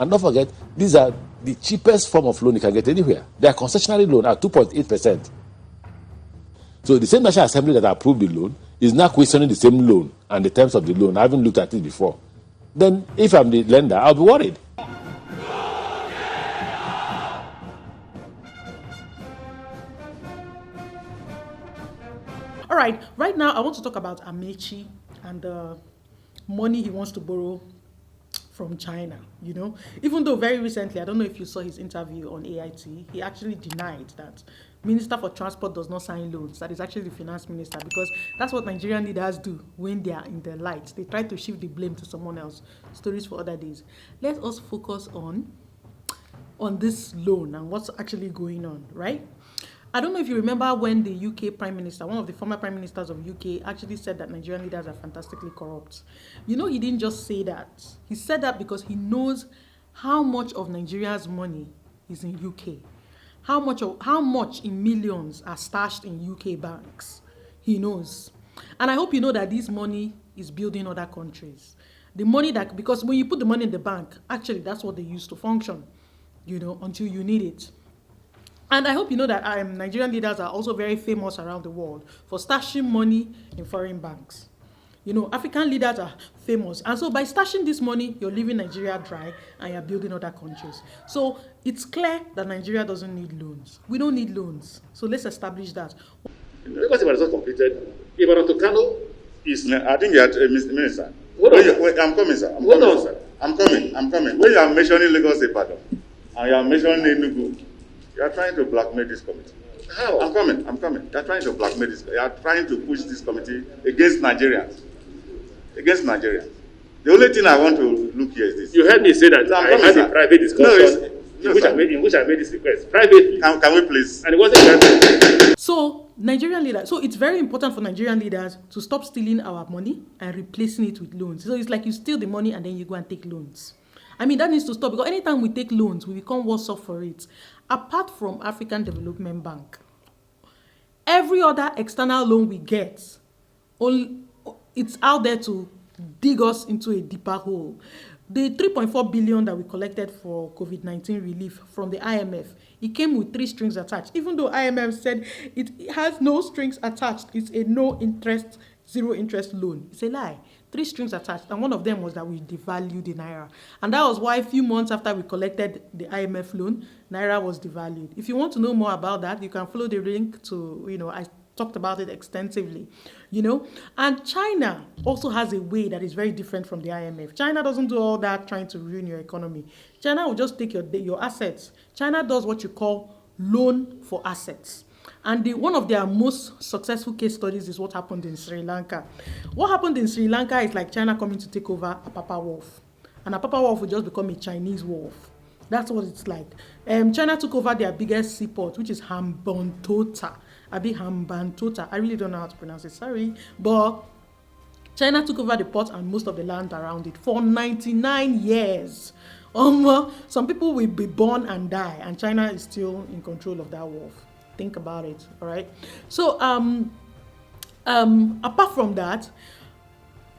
And don't forget, these are the cheapest form of loan you can get anywhere. They are concessionary loan at 2.8%. So the same National Assembly that approved the loan is now questioning the same loan and the terms of the loan. I haven't looked at it before. Then if I'm the lender, I'll be worried. All right now I want to talk about Amaechi and the money he wants to borrow from China, Even though very recently, I don't know if you saw his interview on AIT, he actually denied that Minister for Transport does not sign loans. That is actually the finance minister, because that's what Nigerian leaders do when they are in the light. They try to shift the blame to someone else. Stories for other days. Let us focus on this loan and what's actually going on, right? I don't know if you remember when the UK Prime Minister, one of the former Prime Ministers of UK, actually said that Nigerian leaders are fantastically corrupt. He didn't just say that. He said that because he knows how much of Nigeria's money is in UK. How much in millions are stashed in UK banks. He knows. And I hope you know that this money is building other countries. The money because when you put the money in the bank, actually that's what they use to function, until you need it. And I hope you know that Nigerian leaders are also very famous around the world for stashing money in foreign banks. African leaders are famous. And so by stashing this money, you're leaving Nigeria dry and you're building other countries. So it's clear that Nigeria doesn't need loans. We don't need loans. So let's establish that. Because it was not completed, Ibadan to Kano is... I think you are Minister. I'm coming, sir. I'm coming. When you are mentioning Lagos Ibadan and you are mentioning Enugu, you are trying to blackmail this committee. How? I'm coming. You are trying to blackmail this. You are trying to push this committee against Nigerians. The only thing I want to look here is this. You heard me say that I had a private discussion in which I made this request privately. Can we please? And it wasn't private. So it's very important for Nigerian leaders to stop stealing our money and replacing it with loans. So it's like you steal the money and then you go and take loans. That needs to stop, because anytime we take loans, we become worse off for it. Apart from African Development Bank, every other external loan we get, it's out there to dig us into a deeper hole. The 3.4 billion that we collected for COVID-19 relief from the IMF, it came with 3 strings attached. Even though IMF said it has no strings attached, it's a zero interest loan. It's a lie. 3 strings attached, and one of them was that we devalued the Naira. And that was why a few months after we collected the IMF loan, Naira was devalued. If you want to know more about that, you can follow the link to, I talked about it extensively, And China also has a way that is very different from the IMF. China doesn't do all that trying to ruin your economy. China will just take your assets. China does what you call loan for assets. And one of their most successful case studies is what happened in Sri Lanka. What happened in Sri Lanka is like China coming to take over Apapa Wharf. And Apapa Wharf will just become a Chinese wharf. That's what it's like. China took over their biggest seaport, which is Hambantota. I really don't know how to pronounce it, sorry. But China took over the port and most of the land around it for 99 years. Some people will be born and die, and China is still in control of that wharf. Think about it, all right? So, apart from that,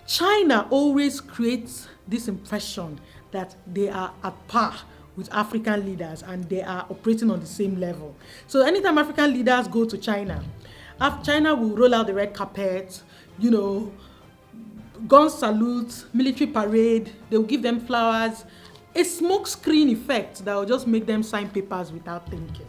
China always creates this impression that they are at par with African leaders and they are operating on the same level. So anytime African leaders go to China will roll out the red carpet, gun salutes, military parade, they'll give them flowers, a smoke screen effect that will just make them sign papers without thinking.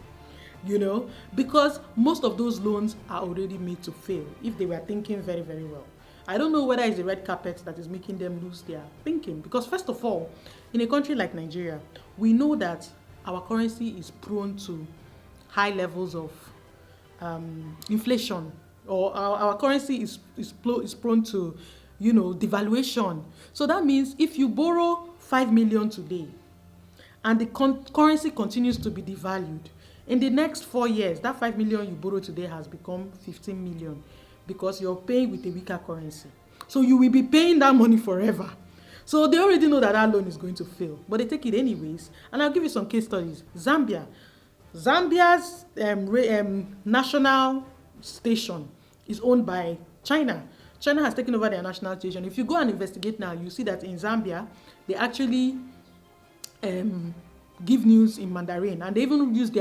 Because most of those loans are already made to fail if they were thinking very, very well. I don't know whether it's the red carpet that is making them lose their thinking. Because first of all, in a country like Nigeria, we know that our currency is prone to high levels of inflation, or our currency is prone to, devaluation. So that means if you borrow 5 million today and the currency continues to be devalued, in the next 4 years, that 5 million you borrow today has become 15 million because you're paying with a weaker currency. So you will be paying that money forever. So they already know that loan is going to fail, but they take it anyways. And I'll give you some case studies. Zambia's national station is owned by China. China has taken over their national station. If you go and investigate now, you see that in Zambia, they actually give news in Mandarin, and they even use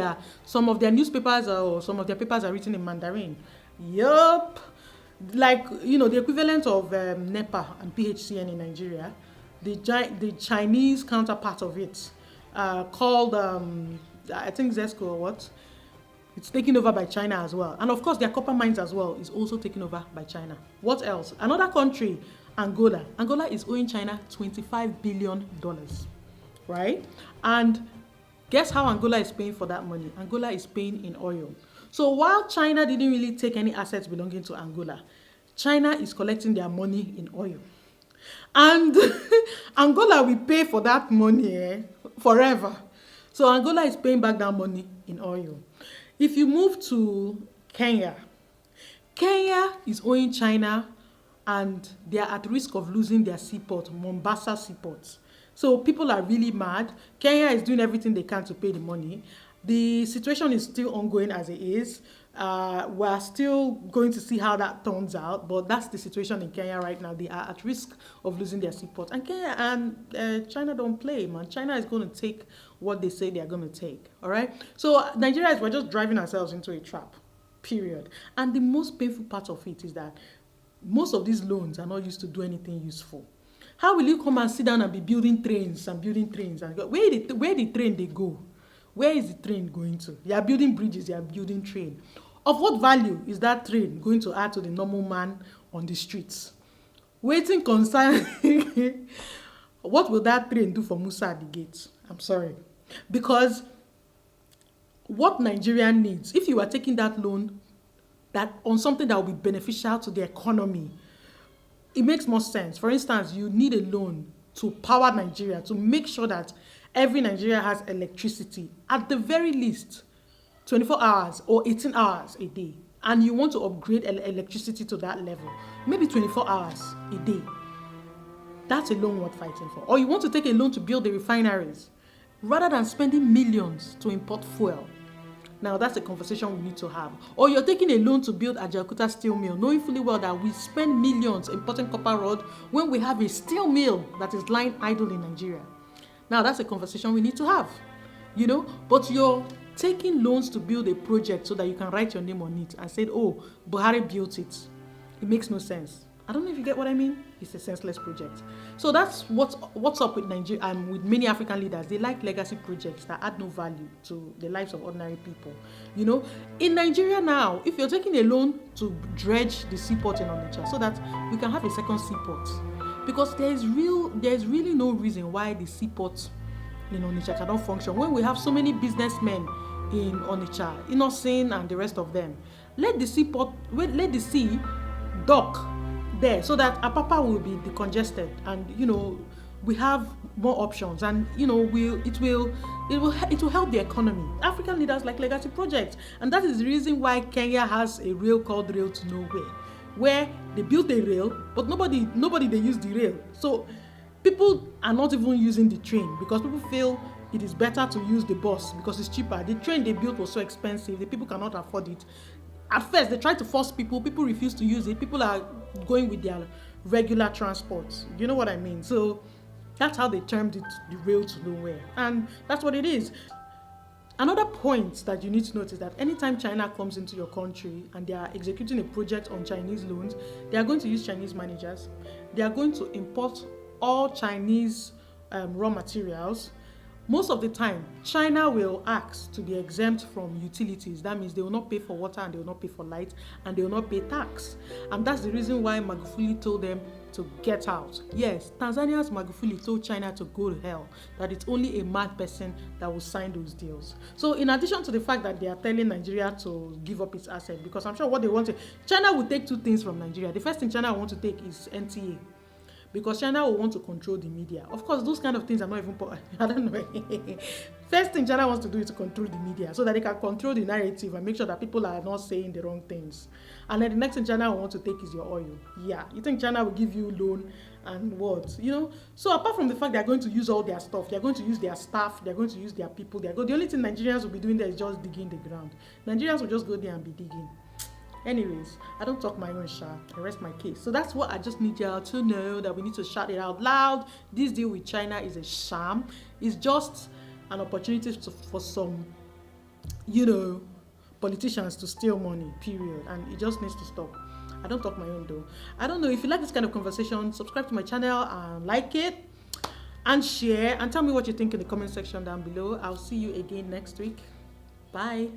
some of their newspapers or some of their papers are written in Mandarin. Yup. Like, the equivalent of NEPA and PHCN in Nigeria, the Chinese counterpart of it, called, I think Zesco or what, it's taken over by China as well. And of course, their copper mines as well is also taken over by China. What else? Another country, Angola. Angola is owing China $25 billion, right? And guess how Angola is paying for that money? Angola is paying in oil. So while China didn't really take any assets belonging to Angola, China is collecting their money in oil. And Angola will pay for that money forever. So Angola is paying back that money in oil. If you move to Kenya, Kenya is owing China and they are at risk of losing their seaport, Mombasa seaport. So people are really mad. Kenya is doing everything they can to pay the money. The situation is still ongoing as it is. We're still going to see how that turns out, but that's the situation in Kenya right now. They are at risk of losing their seaport. And Kenya and China don't play, man. China is going to take what they say they are going to take, all right? So Nigerians, we're just driving ourselves into a trap, period. And the most painful part of it is that most of these loans are not used to do anything useful. How will you come and sit down and be building trains and building trains? And where the train they go? Where is the train going to? You are building bridges, you are building train. Of what value is that train going to add to the normal man on the streets? Waiting concern. What will that train do for Musa at the gate? I'm sorry. Because what Nigeria needs, if you are taking that loan that on something that will be beneficial to the economy, it makes more sense. For instance, you need a loan to power Nigeria, to make sure that every Nigeria has electricity, at the very least, 24 hours or 18 hours a day. And you want to upgrade electricity to that level, maybe 24 hours a day. That's a loan worth fighting for. Or you want to take a loan to build the refineries, rather than spending millions to import fuel. Now, that's a conversation we need to have. Or you're taking a loan to build a Ajaokuta steel mill, knowing fully well that we spend millions importing copper rod when we have a steel mill that is lying idle in Nigeria. Now, that's a conversation we need to have, but you're taking loans to build a project so that you can write your name on it and say, oh, Buhari built it. It makes no sense. I don't know if you get what I mean. It's a senseless project. So that's what's up with Nigeria and with many African leaders. They like legacy projects that add no value to the lives of ordinary people. In Nigeria now, if you're taking a loan to dredge the seaport in Onitsha so that we can have a second seaport, because there's really no reason why the seaport in Onitsha cannot function when we have so many businessmen in Onitsha, Innocent and the rest of them. Let the sea dock there so that Apapa will be decongested and we have more options and it will help the economy. African leaders like legacy projects, and that is the reason why Kenya has a rail called Rail to Nowhere, where they built a rail, but nobody they use the rail. So people are not even using the train because people feel it is better to use the bus because it's cheaper. The train they built was so expensive, the people cannot afford it. At first, they tried to force people refuse to use it. People are going with their regular transport. You know what I mean? So that's how they termed it, the Rail to Nowhere. And that's what it is. Another point that you need to note is that anytime China comes into your country and they are executing a project on Chinese loans, they are going to use Chinese managers. They are going to import all Chinese raw materials. Most of the time, China will ask to be exempt from utilities. That means they will not pay for water and they will not pay for light and they will not pay tax. And that's the reason why Magufuli told them to get out. Yes, Tanzania's Magufuli told China to go to hell, that it's only a mad person that will sign those deals. So in addition to the fact that they are telling Nigeria to give up its assets, because I'm sure what they want to, China will take two things from Nigeria. The first thing China will want to take is NTA, because China will want to control the media. Of course, those kind of things are not even, I don't know. First thing China wants to do is to control the media so that they can control the narrative and make sure that people are not saying the wrong things. And then the next thing China will want to take is your oil. Yeah, you think China will give you loan and what? So apart from the fact they're going to use all their stuff, they're going to use their staff, they're going to use their people. The only thing Nigerians will be doing there is just digging the ground. Nigerians will just go there and be digging. Anyways, I don't talk my own shit. I rest my case. So that's what I just need y'all to know, that we need to shout it out loud. This deal with China is a sham. It's just an opportunity for some, politicians to steal money, period. And it just needs to stop. I don't talk my own though. I don't know, if you like this kind of conversation, subscribe to my channel and like it and share and tell me what you think in the comment section down below. I'll see you again next week. Bye.